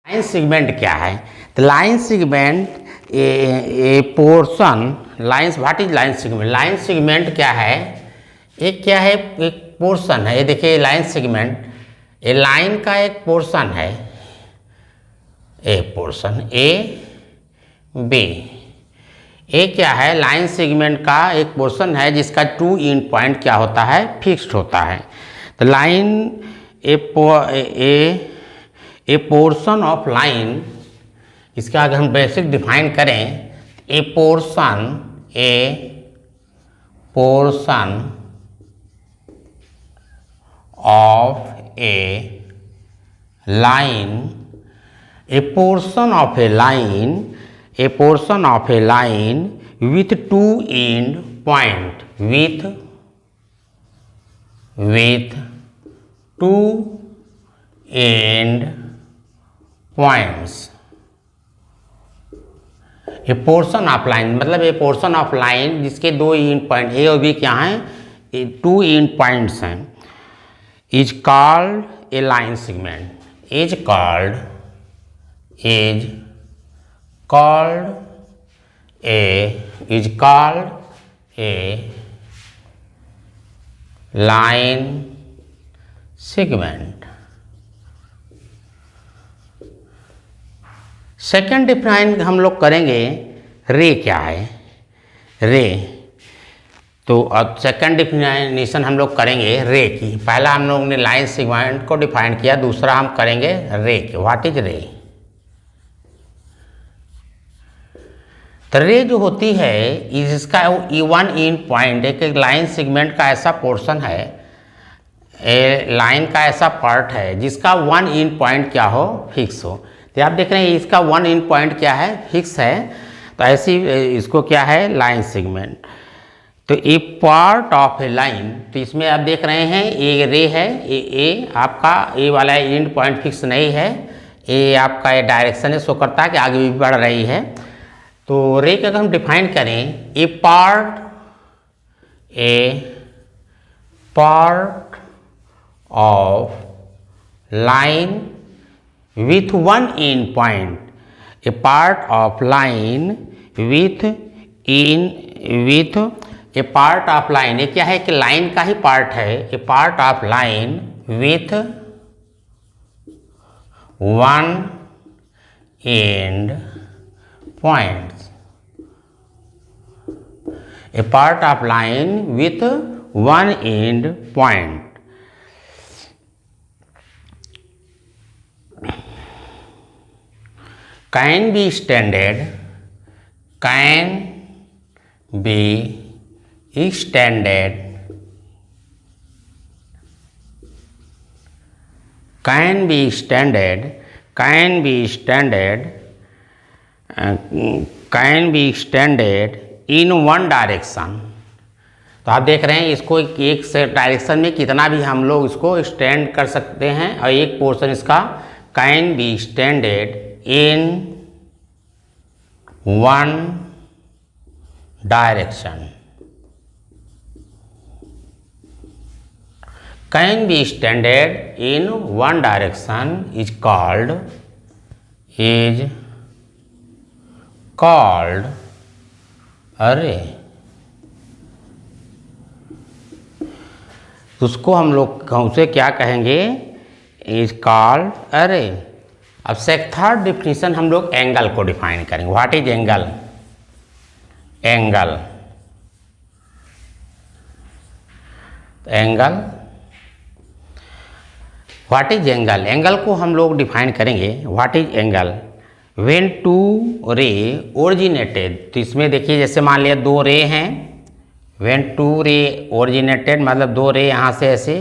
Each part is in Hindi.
लाइन सेगमेंट क्या है? तो line segment A portion lines what is line segment? Line segment क्या है? एक क्या है, एक पोर्शन है। ये देखिए लाइन सेगमेंट, ये लाइन का एक पोर्शन है, एक पोर्शन ए बी। ये क्या है? लाइन सेगमेंट का एक पोर्शन है जिसका टू एंड पॉइंट क्या होता है? फिक्स्ड होता है। तो line A portion of line, इसका अगर हम बेसिक डिफाइन करें, ए portion of A line, a portion of a line with two end point, with two end points। A portion of line मतलब ए पोर्शन ऑफ लाइन जिसके दो एंड पॉइंट ए और बी क्या हैं? टू एंड पॉइंट्स हैं। Is called a line segment. Is called a line segment. Second define हम लोग करेंगे, रे क्या है? रे, तो अब सेकेंड डिफिनेशन हम लोग करेंगे रे की। पहला हम लोग ने लाइन सेगमेंट को डिफाइन किया, दूसरा हम करेंगे रे की। व्हाट इज रे? तो रे जो होती है इसका वन एंड पॉइंट, एक लाइन सेगमेंट का ऐसा पोर्शन है, लाइन का ऐसा पार्ट है जिसका वन एंड पॉइंट क्या हो? फिक्स हो। तो आप देख रहे हैं इसका वन एंड पॉइंट क्या है? फिक्स है। तो ऐसी इसको क्या है? Line segment. तो ए पार्ट ऑफ ए लाइन, तो इसमें आप देख रहे हैं ए रे है, ए आपका ए वाला एंड पॉइंट फिक्स नहीं है, ए आपका ये डायरेक्शन है, शो करता है कि आगे भी बढ़ रही है। तो रे का अगर हम डिफाइन करें, a part of line with one end point, a part of line with a part of line, ये क्या है कि लाइन का ही पार्ट है, a part of line with one end points, a part of line with one end point। can be extended in one direction। तो आप देख रहे हैं इसको एक से डायरेक्शन में कितना भी हम लोग इसको एक्सटेंड कर सकते हैं, और एक पोर्शन इसका can be extended in one direction, can be extended in one direction is called array। उसको हम लोग उसे क्या कहेंगे? इज कॉल्ड अरे। अब थर्ड डिफिनीशन हम लोग एंगल को डिफाइन करेंगे। What is angle? What is angle? Angle को हम लोग डिफाइन करेंगे। What is angle? When two ray originated, तो इसमें देखिए जैसे मान लिया दो रे हैं, व्हेन टू रे ओरिजिनेटेड मतलब दो रे यहाँ से ऐसे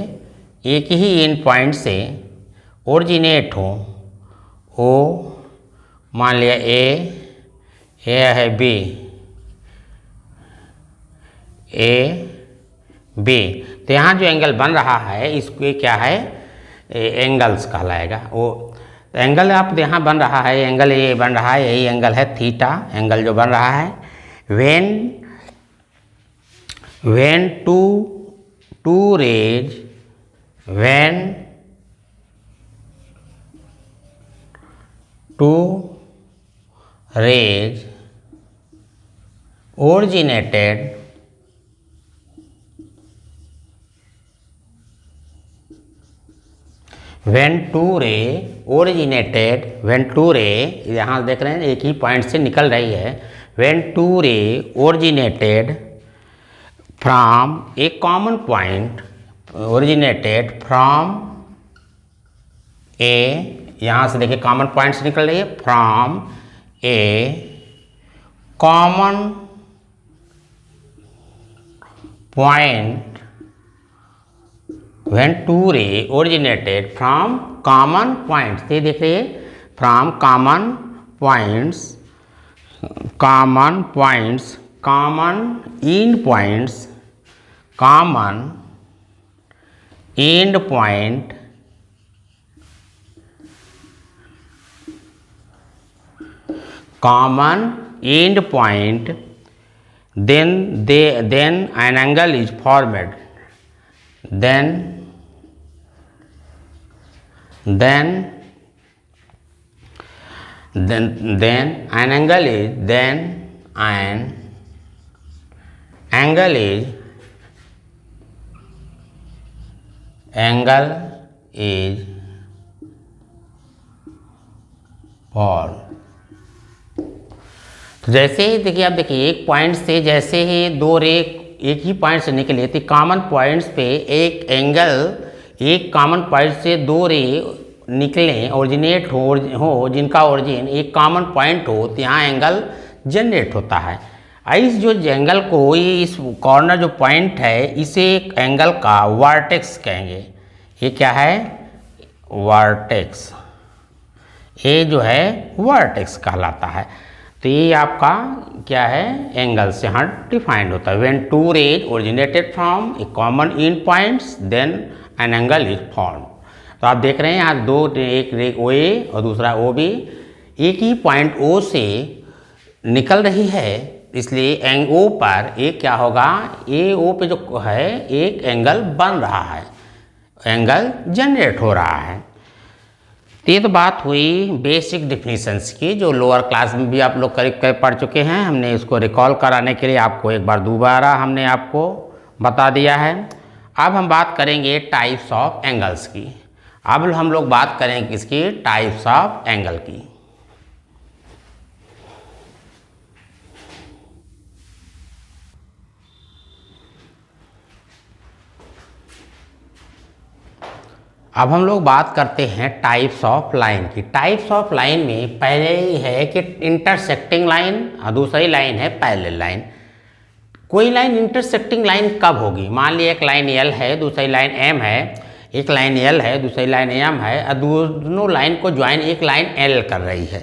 एक ही एंड पॉइंट से ओरिजिनेट हो, ओ मान लिया ए है बी, तो यहाँ जो एंगल बन रहा है इसको क्या है? एंगल्स कहलाएगा। वो एंगल आप यहाँ बन रहा है, एंगल ये बन रहा है, यही एंगल है थीटा, एंगल जो बन रहा है। When two rays, when two rays originated when two ray यहाँ देख रहे हैं एक ही पॉइंट से निकल रही है। when two ray originated from a common point, originated from a, यहाँ से देखिए कॉमन पॉइंट से निकल रही है, from a common point, when two ray originated from common points, ये देख रहे हैं from common points, common points, common end points, common end point, common end point, then an angle is formed, then an angle is formed। तो जैसे ही देखिए आप देखिए एक पॉइंट से जैसे ही दो रे एक ही पॉइंट से निकले तो कॉमन पॉइंट्स पे एक एंगल, एक कॉमन पॉइंट से दो रे निकलें, ओरिजिनेट हो जिनका ओरिजिन एक कॉमन पॉइंट हो, तो यहाँ एंगल जनरेट होता है। इस जो एंगल को, ये इस कॉर्नर जो पॉइंट है, इसे एक एंगल का वर्टेक्स कहेंगे। ये क्या है? वर्टेक्स। ये जो है वर्टेक्स कहलाता है। तो ये आपका क्या है? एंगल से यहाँ डिफाइंड होता है। When two rays originated from a common end points then an angle is form. तो आप देख रहे हैं यहाँ दो, एक रे ओ ए और दूसरा ओ बी, एक ही पॉइंट ओ से निकल रही है, इसलिए एंग ओ पर एक क्या होगा? ए ओ पे जो है एक एंगल बन रहा है, एंगल जनरेट हो रहा है। तो ये तो बात हुई बेसिक डिफिनीशंस की, जो लोअर क्लास में भी आप लोग करीब पढ़ चुके हैं। हमने इसको रिकॉल कराने के लिए आपको एक बार दोबारा हमने आपको बता दिया है। अब हम बात करेंगे टाइप्स ऑफ एंगल्स की। अब हम लोग बात करेंगे किसकी? टाइप्स ऑफ एंगल की। अब हम लोग बात करते हैं टाइप्स ऑफ लाइन की। टाइप्स ऑफ लाइन में पहले ही है कि इंटरसेक्टिंग लाइन और दूसरी लाइन है पैरेलल लाइन। कोई लाइन इंटरसेक्टिंग लाइन कब होगी? मान लीजिए एक लाइन एल है, दूसरी लाइन एम है, एक लाइन एल है, दूसरी लाइन एम है, और दोनों लाइन को ज्वाइन एक लाइन एल कर रही है।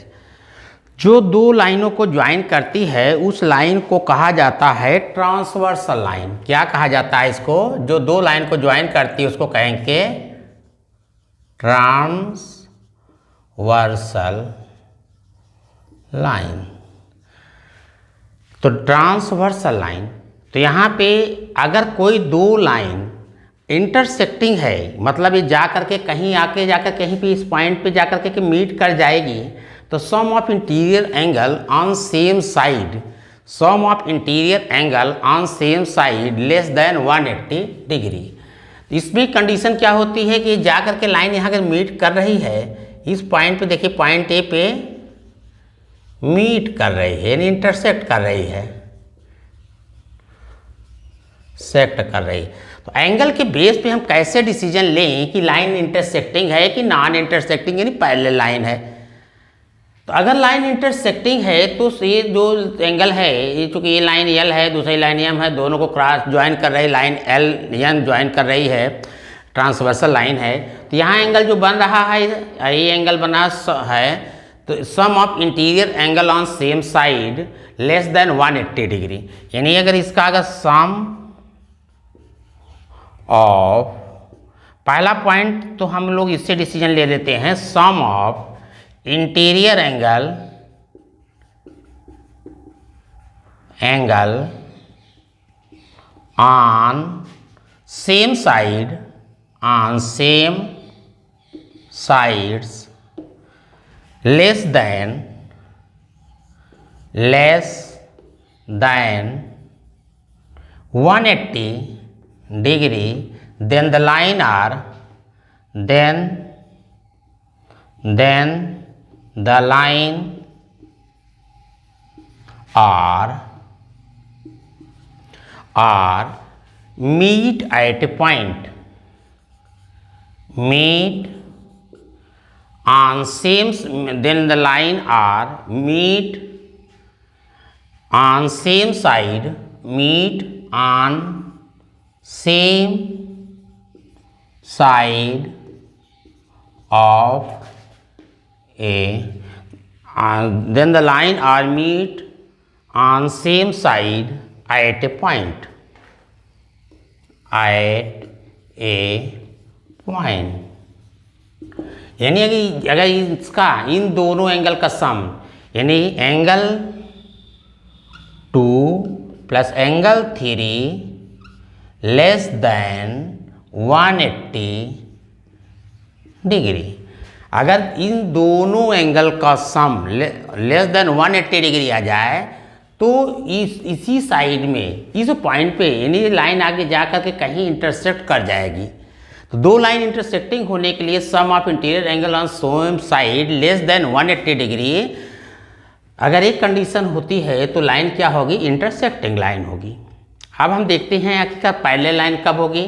जो दो लाइनों को ज्वाइन करती है उस लाइन को कहा जाता है ट्रांसवर्सल लाइन। क्या कहा जाता है इसको? जो दो लाइन को ज्वाइन करती है उसको कहेंगे ट्रांसवर्सल लाइन। तो ट्रांसवर्सल लाइन, तो यहाँ पे अगर कोई दो लाइन इंटरसेक्टिंग है, मतलब ये जा करके कहीं आके जाकर कहीं पे इस पॉइंट पे जाकर के मीट कर जाएगी, तो sum of interior angle on same side, sum of interior angle on same side less than 180 degree. इसमें कंडीशन क्या होती है कि जा करके लाइन यहाँ के मीट कर रही है, इस पॉइंट पे देखिए पॉइंट ए पे मीट कर रही है, यानी इंटरसेक्ट कर रही है, सेक्ट कर रही है। तो एंगल के बेस पे हम कैसे डिसीजन लें कि लाइन इंटरसेक्टिंग है कि नॉन इंटरसेक्टिंग, यानी पैरेलल लाइन है। तो अगर लाइन इंटरसेक्टिंग है तो ये जो एंगल है, ये चूँकि ये लाइन एल है, दूसरी लाइन एम है, दोनों को क्रॉस ज्वाइन कर रही लाइन एल एन ज्वाइन कर रही है, ट्रांसवर्सल लाइन है। तो यहाँ एंगल जो बन रहा है, ये एंगल बना है, तो sum of interior angle on same side less than 180 degree, यानी अगर इसका अगर सम ऑफ, पहला पॉइंट तो हम लोग इससे डिसीजन ले लेते हैं, sum of interior angle on same side, on same sides less than 180 degree, then the line are the line are meet at a point, meet on same, then the line are meet on same side, meet on same side of a, then the line are meet on same side at a point, यानी अगर इसका इन दोनों एंगल का सम, यानी angle 2 plus angle 3 less than 180 degree, अगर इन दोनों एंगल का सम लेस देन 180 डिग्री आ जाए तो इसी साइड में, इस पॉइंट पे, यानी लाइन आगे जा कर के कहीं इंटरसेक्ट कर जाएगी। तो दो लाइन इंटरसेक्टिंग होने के लिए sum of interior angle on same side less than 180 degree, अगर एक कंडीशन होती है तो लाइन क्या होगी? इंटरसेक्टिंग लाइन होगी। अब हम देखते हैं आखिरकार पैरेलल लाइन कब होगी।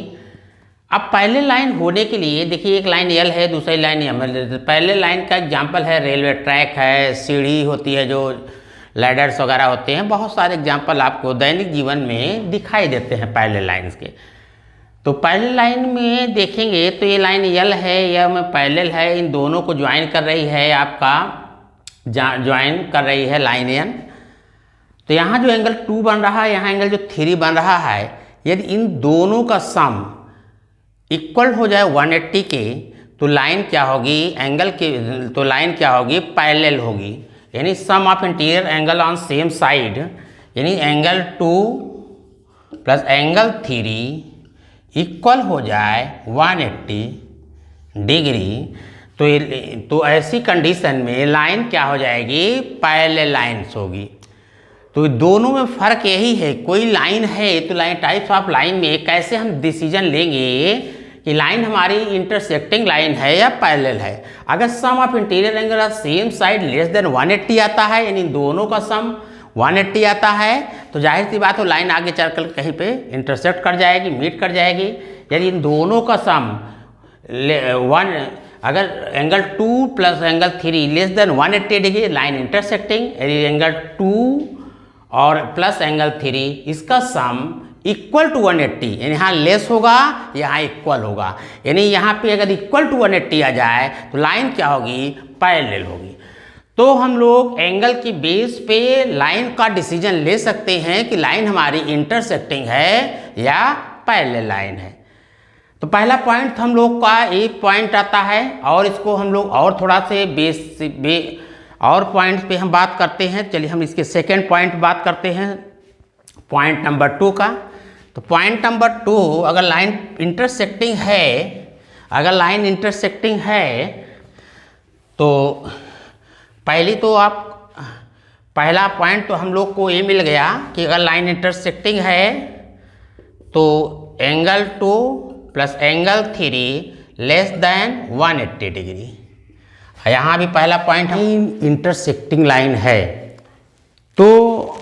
अब पैरेलल लाइन होने के लिए देखिए, एक लाइन एल है, दूसरी लाइन एम है। पैरेलल लाइन का एग्जांपल है रेलवे ट्रैक है, सीढ़ी होती है, जो लैडर्स वगैरह होते हैं, बहुत सारे एग्जांपल आपको दैनिक जीवन में दिखाई देते हैं पैरेलल लाइन्स के। तो पैरेलल लाइन में देखेंगे तो ये लाइन एल है, यह में पैरेलल है, इन दोनों को ज्वाइन कर रही है, आपका ज्वाइन कर रही है लाइन एन। तो यहाँ जो एंगल 2 बन रहा है, यहाँ एंगल जो 3 बन रहा है, यदि इन दोनों का सम इक्वल हो जाए 180 के, तो लाइन क्या होगी? एंगल के, तो लाइन क्या होगी? पैरेलल होगी। यानी sum of interior angle on same side, यानी एंगल 2 प्लस एंगल 3 इक्वल हो जाए 180 डिग्री, तो ऐसी कंडीशन में लाइन क्या हो जाएगी? पैरेलल लाइन्स होगी। तो दोनों में फ़र्क यही है, कोई लाइन है तो लाइन, टाइप्स ऑफ लाइन में कैसे हम डिसीजन लेंगे कि लाइन हमारी इंटरसेक्टिंग लाइन है या पैरेलल है। अगर sum of interior angle of same side less than 180 आता है, यानी दोनों का सम 180 आता है, तो जाहिर सी बात हो लाइन आगे चल कर कहीं पे इंटरसेक्ट कर जाएगी, मीट कर जाएगी। यदि इन दोनों का सम अगर angle 2 plus angle 3 less than 180 degree, line intersecting, यदि एंगल 2 और प्लस एंगल 3 इसका सम इक्वल टू 180, यानी यहाँ लेस होगा, यहाँ इक्वल होगा। यानी यहाँ पे अगर इक्वल टू 180 आ जाए तो लाइन क्या होगी? पैरेलल होगी। तो हम लोग एंगल की बेस पे लाइन का डिसीजन ले सकते हैं कि लाइन हमारी इंटरसेक्टिंग है या पैरेलल लाइन है। तो पहला पॉइंट हम लोग का एक पॉइंट आता है, और इसको हम लोग और थोड़ा से और पॉइंट्स पे हम बात करते हैं। चलिए हम इसके सेकेंड पॉइंट बात करते हैं, पॉइंट नंबर 2 का। तो पॉइंट नंबर 2, अगर लाइन इंटरसेक्टिंग है, अगर लाइन इंटरसेक्टिंग है तो पहला पॉइंट तो हम लोग को ये मिल गया कि अगर लाइन इंटरसेक्टिंग है तो angle 2 plus angle 3 less than 180 degree. यहाँ भी पहला पॉइंट हम इंटरसेक्टिंग लाइन है, तो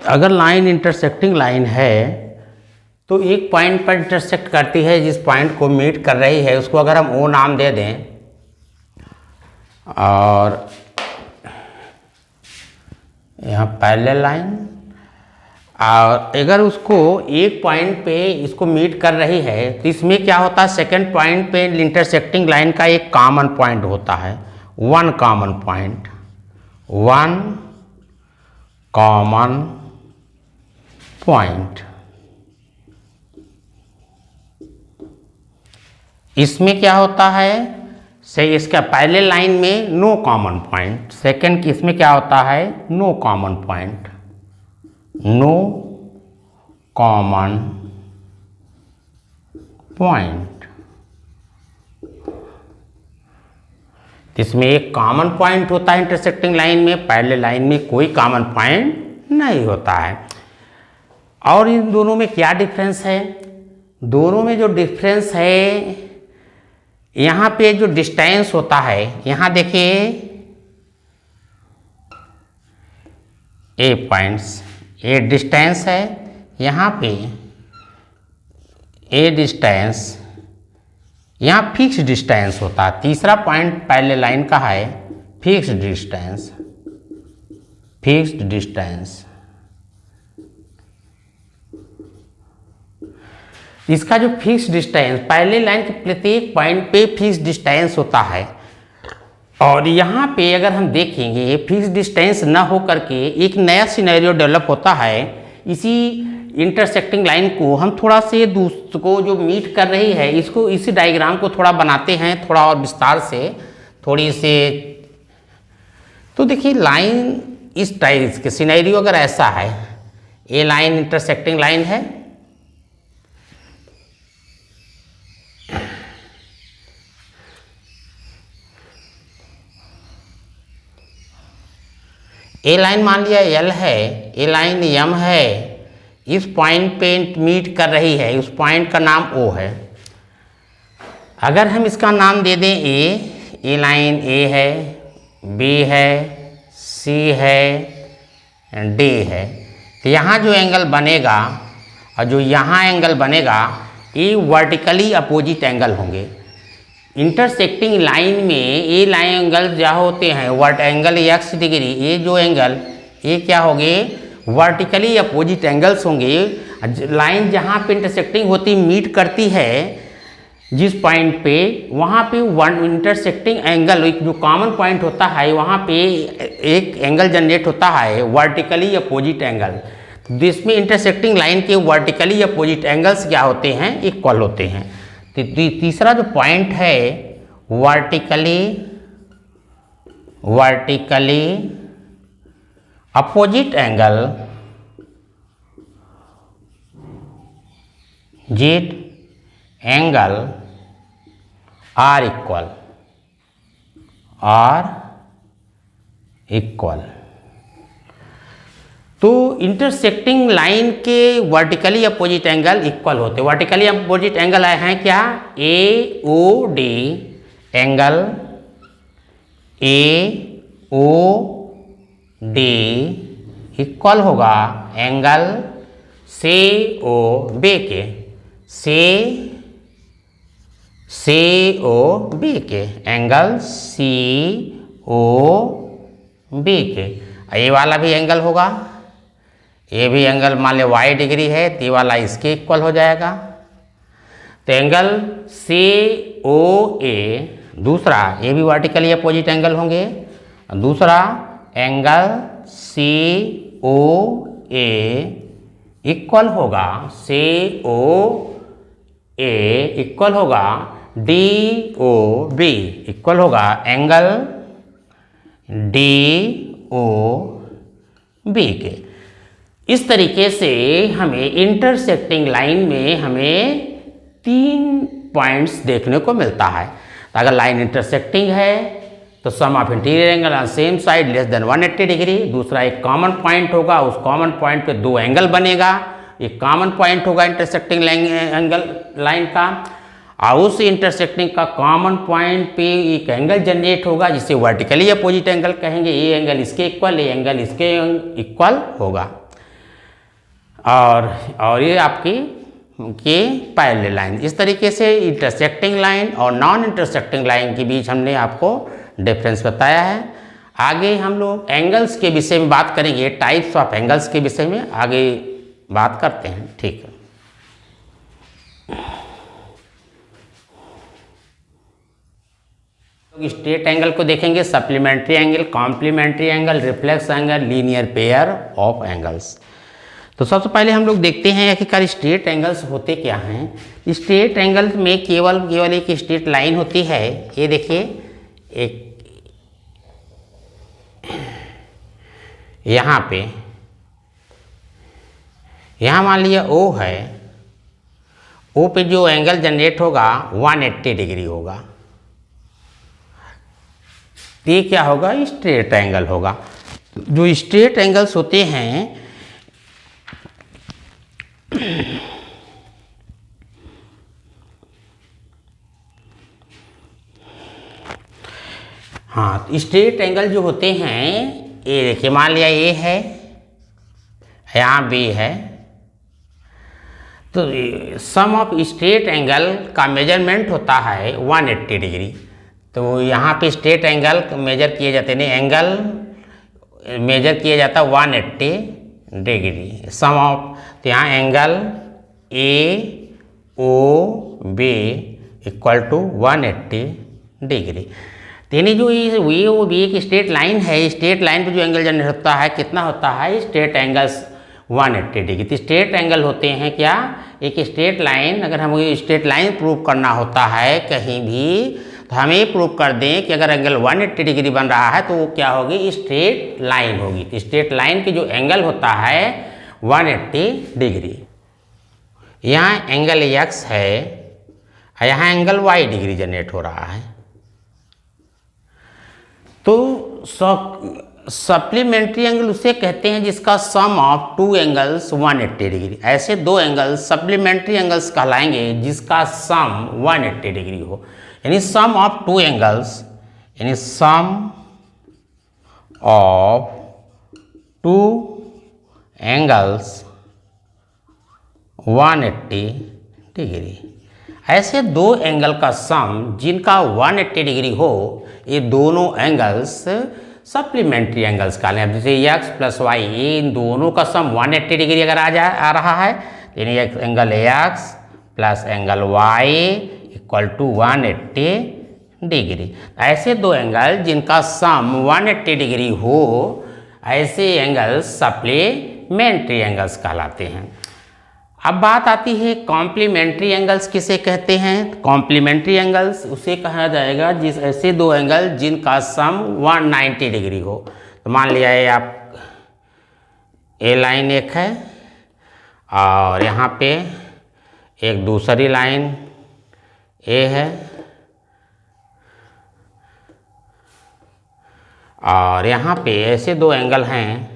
अगर लाइन इंटरसेक्टिंग लाइन है तो एक पॉइंट पर इंटरसेक्ट करती है, जिस पॉइंट को मीट कर रही है उसको अगर हम ओ नाम दे दें, और यहाँ पैरेलल लाइन, और अगर उसको एक पॉइंट पे इसको मीट कर रही है तो इसमें क्या होता है? सेकंड पॉइंट पे इंटरसेक्टिंग लाइन का एक कॉमन पॉइंट होता है, वन कॉमन पॉइंट। इसमें क्या होता है? सही, इसका पैरेलल लाइन में नो कॉमन पॉइंट। सेकंड की इसमें क्या होता है? No common point, no common point. तो इसमें एक कॉमन पॉइंट होता है इंटरसेक्टिंग लाइन में, पैरेलल लाइन में कोई कॉमन पॉइंट नहीं होता है। और इन दोनों में क्या डिफरेंस है? दोनों में जो डिफरेंस है, यहाँ पे जो डिस्टेंस होता है, यहाँ देखिए ए पॉइंट्स, ए डिस्टेंस है, यहाँ पे ए डिस्टेंस, यहाँ फिक्स डिस्टेंस होता है। तीसरा पॉइंट पैरेलल लाइन का है फिक्स डिस्टेंस, फिक्स्ड डिस्टेंस। इसका जो फिक्स डिस्टेंस पैरेलल लाइन के प्रत्येक पॉइंट पे फिक्स डिस्टेंस होता है, और यहाँ पे अगर हम देखेंगे फिक्स डिस्टेंस ना हो करके एक नया सिनेरियो डेवलप होता है। इसी इंटरसेक्टिंग लाइन को हम थोड़ा से दूसरे को जो मीट कर रही है, इसको इसी डायग्राम को थोड़ा बनाते हैं थोड़ा और विस्तार से थोड़ी से। तो देखिए लाइन इस टाइप के सिनेरियो अगर ऐसा है, ये लाइन इंटरसेक्टिंग लाइन है, ए लाइन मान लिया एल है, ए लाइन एम है, इस पॉइंट पे मीट कर रही है, उस पॉइंट का नाम ओ है। अगर हम इसका नाम दे दें ए लाइन ए है, बी है, सी है, डी है, तो यहाँ जो एंगल बनेगा और जो यहाँ एंगल बनेगा, ये वर्टिकली अपोजिट एंगल होंगे। इंटरसेक्टिंग लाइन में ये लाइन एंगल जो होते हैं वर्ट एंगल एक्स डिग्री, ये जो एंगल ये क्या होंगे? वर्टिकली अपोजिट एंगल्स होंगे। लाइन जहाँ पे इंटरसेक्टिंग होती मीट करती है जिस पॉइंट पे, वहाँ पे वन इंटरसेक्टिंग एंगल एक जो कॉमन पॉइंट होता है, वहाँ पे एक एंगल जनरेट होता है वर्टिकली अपोजिट एंगल। जिसमें इंटरसेक्टिंग लाइन के वर्टिकली अपोजिट एंगल्स क्या होते हैं? इक्वल होते हैं। तो तीसरा जो पॉइंट है वर्टिकली अपोजिट एंगल, जेट एंगल आर इक्वल। तो इंटरसेक्टिंग लाइन के वर्टिकली अपोजिट एंगल इक्वल होते हैं। वर्टिकली अपोजिट एंगल आए हैं क्या? A O D angle, A O D equal होगा एंगल सी ओ बी के, सी ओ बी के, एंगल सी ओ बी के। ये वाला भी एंगल होगा, ये भी एंगल मान लिया y डिग्री है, तो ये वाला इसके इक्वल हो जाएगा। तो एंगल सी ओ ए, दूसरा ये भी वर्टिकली अपोजिट एंगल होंगे। दूसरा एंगल सी ओ ए इक्वल होगा सी ओ ए इक्वल होगा डी ओ बी इक्वल होगा एंगल डी ओ बी के। इस तरीके से हमें इंटरसेक्टिंग लाइन में हमें 3 पॉइंट्स देखने को मिलता है। तो अगर लाइन इंटरसेक्टिंग है तो sum of interior angle on same side less than 180 degree. दूसरा एक कॉमन पॉइंट होगा, उस कॉमन पॉइंट पे 2 एंगल बनेगा, एक कॉमन पॉइंट होगा इंटरसेक्टिंग एंगल लाइन का, और उस इंटरसेक्टिंग का कॉमन पॉइंट पे एक एंगल जनरेट होगा जिसे वर्टिकली अपोजिट एंगल कहेंगे। ये एंगल इसके इक्वल, ये एंगल इसके इक्वल होगा, और ये आपकी के पैरेलल लाइन। इस तरीके से इंटरसेक्टिंग लाइन और नॉन इंटरसेक्टिंग लाइन के बीच हमने आपको डिफरेंस बताया है। आगे हम लोग एंगल्स के विषय में बात करेंगे, टाइप्स ऑफ एंगल्स के विषय में आगे बात करते हैं। ठीक है, स्ट्रेट एंगल को देखेंगे, supplementary angle, complementary angle, reflex angle, linear pair of angles. तो सबसे पहले हम लोग देखते हैं आखिरकार स्ट्रेट एंगल्स होते क्या हैं। स्ट्रेट एंगल में केवल एक स्ट्रेट लाइन होती है। ये देखिए, एक यहाँ पे, यहाँ मान लिया O है, O पे जो एंगल जनरेट होगा 180 डिग्री होगा। तो ये क्या होगा, स्ट्रेट एंगल होगा। जो स्ट्रेट एंगल्स होते हैं हाँ, तो स्ट्रेट एंगल जो होते हैं, ये देखिए मान लिया ये है, यहाँ बी है, तो सम ऑफ स्ट्रेट एंगल का मेजरमेंट होता है 180 डिग्री। तो यहाँ पे स्ट्रेट एंगल मेजर किए जाते हैं, एंगल मेजर किया जाता है 180 डिग्री सम ऑफ। तो यहाँ angle A O B equal to 180 degree. यानी जो ये ओ बी एक स्ट्रेट लाइन है, स्ट्रेट लाइन पे जो एंगल जनरेट होता है कितना होता है, स्ट्रेट एंगल्स 180 डिग्री। तो स्ट्रेट एंगल होते हैं क्या, एक स्ट्रेट लाइन, अगर हमें स्ट्रेट लाइन प्रूव करना होता है कहीं भी, तो हम ये प्रूव कर दें कि अगर एंगल 180 डिग्री बन रहा है तो वो क्या होगी, स्ट्रेट लाइन होगी। तो स्ट्रेट लाइन की जो एंगल होता है 180 डिग्री। यहाँ एंगल एक्स है, यहाँ एंगल वाई डिग्री जनरेट हो रहा है। तो सप्लीमेंट्री एंगल उसे कहते हैं जिसका सम ऑफ टू एंगल्स 180 डिग्री। ऐसे दो एंगल्स सप्लीमेंट्री एंगल्स कहलाएंगे जिसका सम 180 डिग्री हो। यानी सम ऑफ टू एंगल्स, यानी sum of two angles 180 degree. ऐसे दो एंगल का सम जिनका 180 डिग्री हो, ये दोनों एंगल्स सप्लीमेंट्री एंगल्स कहलाते हैं। जैसे एक्स प्लस वाई, ये इन दोनों का सम 180 डिग्री अगर आ रहा है, यानी angle X plus angle Y equal to 180 degree. ऐसे दो एंगल जिनका सम 180 डिग्री हो, ऐसे एंगल्स सप्लीमेंट्री एंगल्स कहलाते हैं। अब बात आती है कॉम्प्लीमेंट्री एंगल्स किसे कहते हैं। कॉम्प्लीमेंट्री एंगल्स उसे कहा जाएगा जिस ऐसे दो एंगल जिनका सम 190 डिग्री हो। तो मान लिया ये आप ए लाइन एक है और यहाँ पे एक दूसरी लाइन ए है, और यहाँ पे ऐसे दो एंगल हैं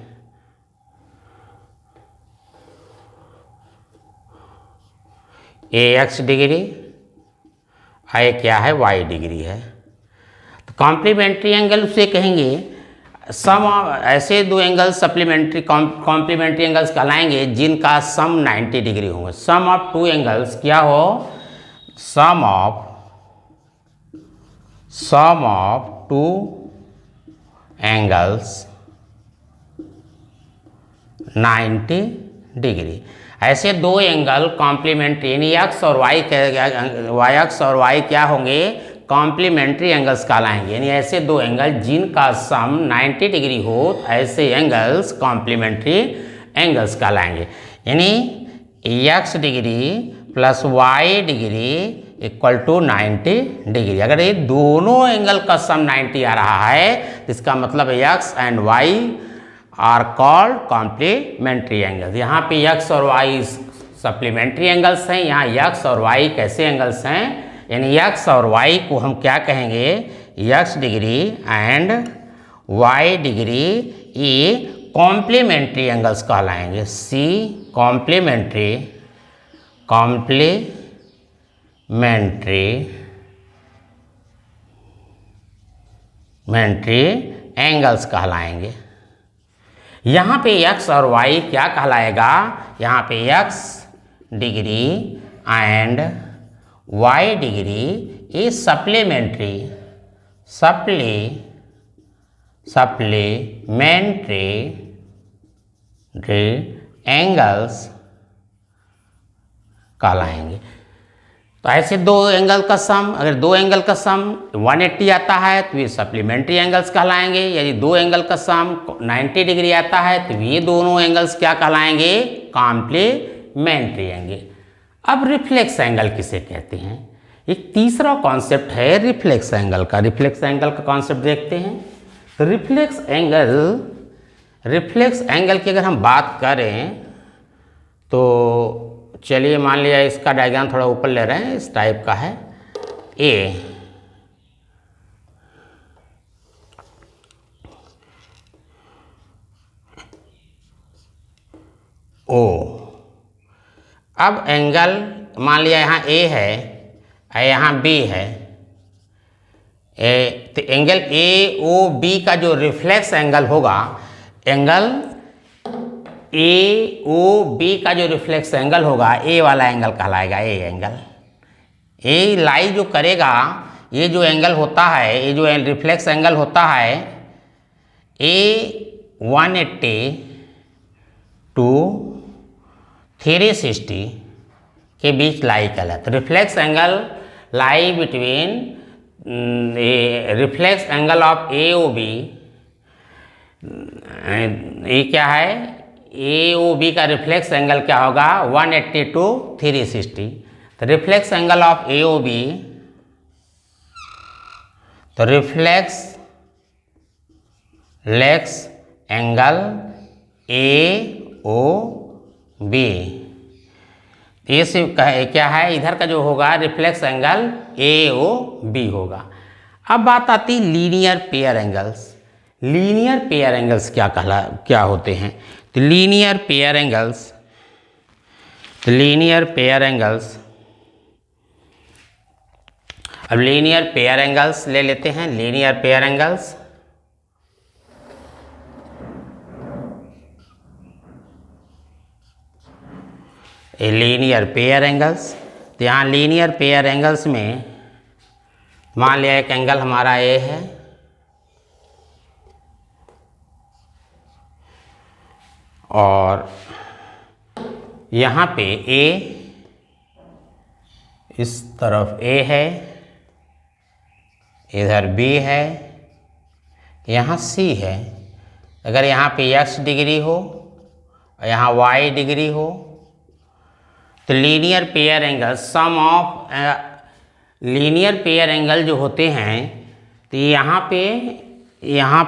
ए एक्स डिग्री और क्या है वाई डिग्री है। तो कॉम्प्लीमेंट्री एंगल उसे कहेंगे सम, ऐसे दो एंगल सप्लीमेंट्री कॉम्प्लीमेंट्री एंगल्स कहलाएंगे जिनका सम 90 डिग्री होंगे। सम ऑफ टू एंगल्स क्या हो, सम ऑफ टू एंगल्स 90 डिग्री। ऐसे दो एंगल कॉम्प्लीमेंट्री, यानी एक्स और वाई एक्स और वाई क्या होंगे, कॉम्प्लीमेंट्री एंगल्स कहलाएंगे। यानी ऐसे दो एंगल जिनका सम 90 डिग्री हो, ऐसे एंगल्स कॉम्प्लीमेंट्री एंगल्स कहलाएंगे। यानी x degree plus y degree equal to 90 degree. अगर ये दोनों एंगल का सम 90 आ रहा है तो इसका मतलब X and Y are called complementary angles. यहाँ पे एक्स और वाई सप्लीमेंट्री एंगल्स हैं, यहाँ एक्स और वाई कैसे एंगल्स हैं, यानी एक्स और वाई को हम क्या कहेंगे, X degree and Y degree, ये कॉम्प्लीमेंट्री एंगल्स कहलाएंगे। सी कॉम्प्लीमेंट्री एंगल्स कहलाएंगे। यहाँ पे x और y क्या कहलाएगा, यहाँ पे x degree and y degree ये सप्लीमेंट्री एंगल्स कहलाएंगे। तो ऐसे दो एंगल का सम, अगर दो एंगल का सम 180 आता है तो ये सप्लीमेंट्री एंगल्स कहलाएंगे। यदि दो एंगल का सम 90 डिग्री आता है तो ये दोनों एंगल्स क्या कहलाएंगे, कॉम्प्लीमेंट्री एंगल। अब रिफ्लेक्स एंगल किसे कहते हैं, एक तीसरा कॉन्सेप्ट है रिफ्लेक्स एंगल का। रिफ्लेक्स एंगल का कॉन्सेप्ट देखते हैं। तो रिफ्लेक्स एंगल की अगर हम बात करें तो चलिए मान लिया इसका डायग्राम थोड़ा ऊपर ले रहे हैं, इस टाइप का है। ए ओ। अब एंगल मान लिया यहाँ ए है और यहाँ बी है, तो एंगल ए ओ बी का जो रिफ्लेक्स एंगल होगा, एंगल ए ओ बी का जो रिफ्लेक्स एंगल होगा, ए वाला एंगल कहलाएगा ए एंगल। ए लाई जो करेगा, ये जो एंगल होता है, ये जो रिफ्लेक्स एंगल होता है, ए 180 टू 360 के बीच लाई कहलाता है। Reflex angle lie between reflex angle of A O B, ये क्या है, ए ओ बी का रिफ्लेक्स एंगल क्या होगा, 180 टू 360। तो reflex angle of A O B, तो reflex angle A O B, ये सिर्फ क्या है, इधर का जो होगा reflex angle A O B होगा। अब बात आती linear pair angles. Linear pair angles क्या होते हैं, तो लीनियर पेयर एंगल्स, अब लीनियर पेयर एंगल्स ले लेते हैं। Linear pair angles, linear pair angles, तो यहाँ लीनियर पेयर एंगल्स में मान लिया एक एंगल हमारा ए है और यहाँ पे ए, इस तरफ ए है, इधर बी है, यहाँ सी है। अगर यहाँ पे x डिग्री हो और यहाँ y डिग्री हो, तो linear pair angle, sum of linear pair angle जो होते हैं, तो यहाँ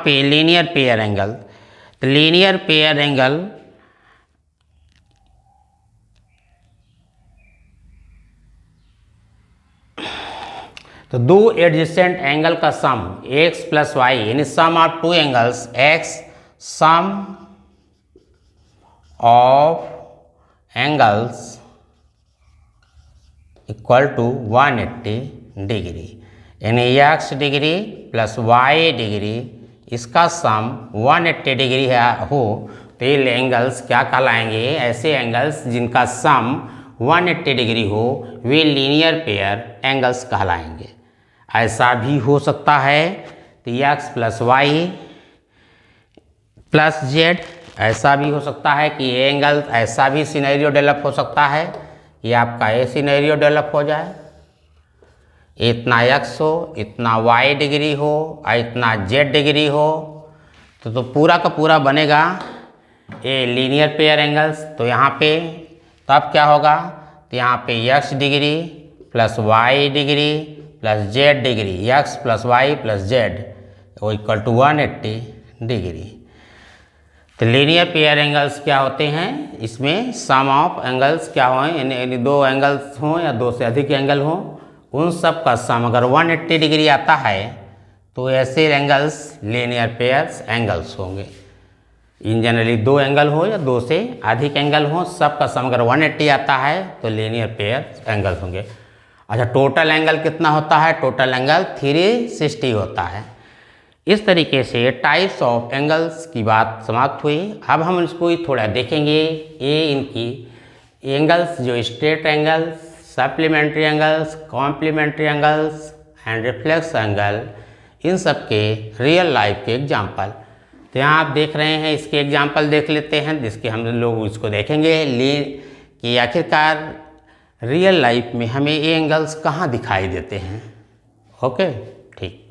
पे लीनियर पेयर एंगल, तो लीनियर पेयर एंगल तो दो एडजेसेंट एंगल का सम x प्लस वाई, यानी sum of two angles x, sum of angles equal to 180 degree, यानी x degree plus y degree, इसका सम 180 डिग्री हो, तो ये एंगल्स क्या कहलाएंगे, ऐसे एंगल्स जिनका सम 180 डिग्री हो, वे लीनियर पेयर एंगल्स कहलाएंगे। ऐसा भी हो सकता है, तो x plus Y plus Z, ऐसा भी हो सकता है कि ये एंगल, ऐसा भी सिनेरियो डेवलप हो सकता है कि आपका ये सिनेरियो डेवलप हो जाए, इतना x हो, इतना y डिग्री हो और इतना z डिग्री हो, तो पूरा का पूरा बनेगा ये लीनियर पेयर एंगल्स। तो यहाँ पे तब क्या होगा, तो यहाँ पे x degree plus y degree plus z degree, x plus y plus z वो इक्वल टू 180 डिग्री। तो लीनियर पेयर एंगल्स क्या होते हैं, इसमें सम ऑफ एंगल्स क्या हो, यानी दो एंगल्स हों या दो से अधिक एंगल हों, उन सब का सम अगर 180 डिग्री आता है तो ऐसे एंगल्स लीनियर पेयर्स एंगल्स होंगे। इन जनरली दो एंगल हो या दो से अधिक एंगल हो, सब का सम अगर 180 आता है तो लीनियर पेयर्स एंगल्स होंगे। अच्छा, टोटल एंगल कितना होता है, टोटल एंगल 360 होता है। इस तरीके से टाइप्स ऑफ एंगल्स की बात समाप्त हुई। अब हम इसको थोड़ा देखेंगे, ये इनकी एंगल्स जो straight angles, supplementary angles, complementary angles and reflex angle, इन सब के रियल लाइफ के एग्जाम्पल। तो यहाँ आप देख रहे हैं, इसके एग्जाम्पल देख लेते हैं, जिसके हम लोग इसको देखेंगे कि आखिरकार रियल लाइफ में हमें ये एंगल्स कहाँ दिखाई देते हैं। ओके, ठीक।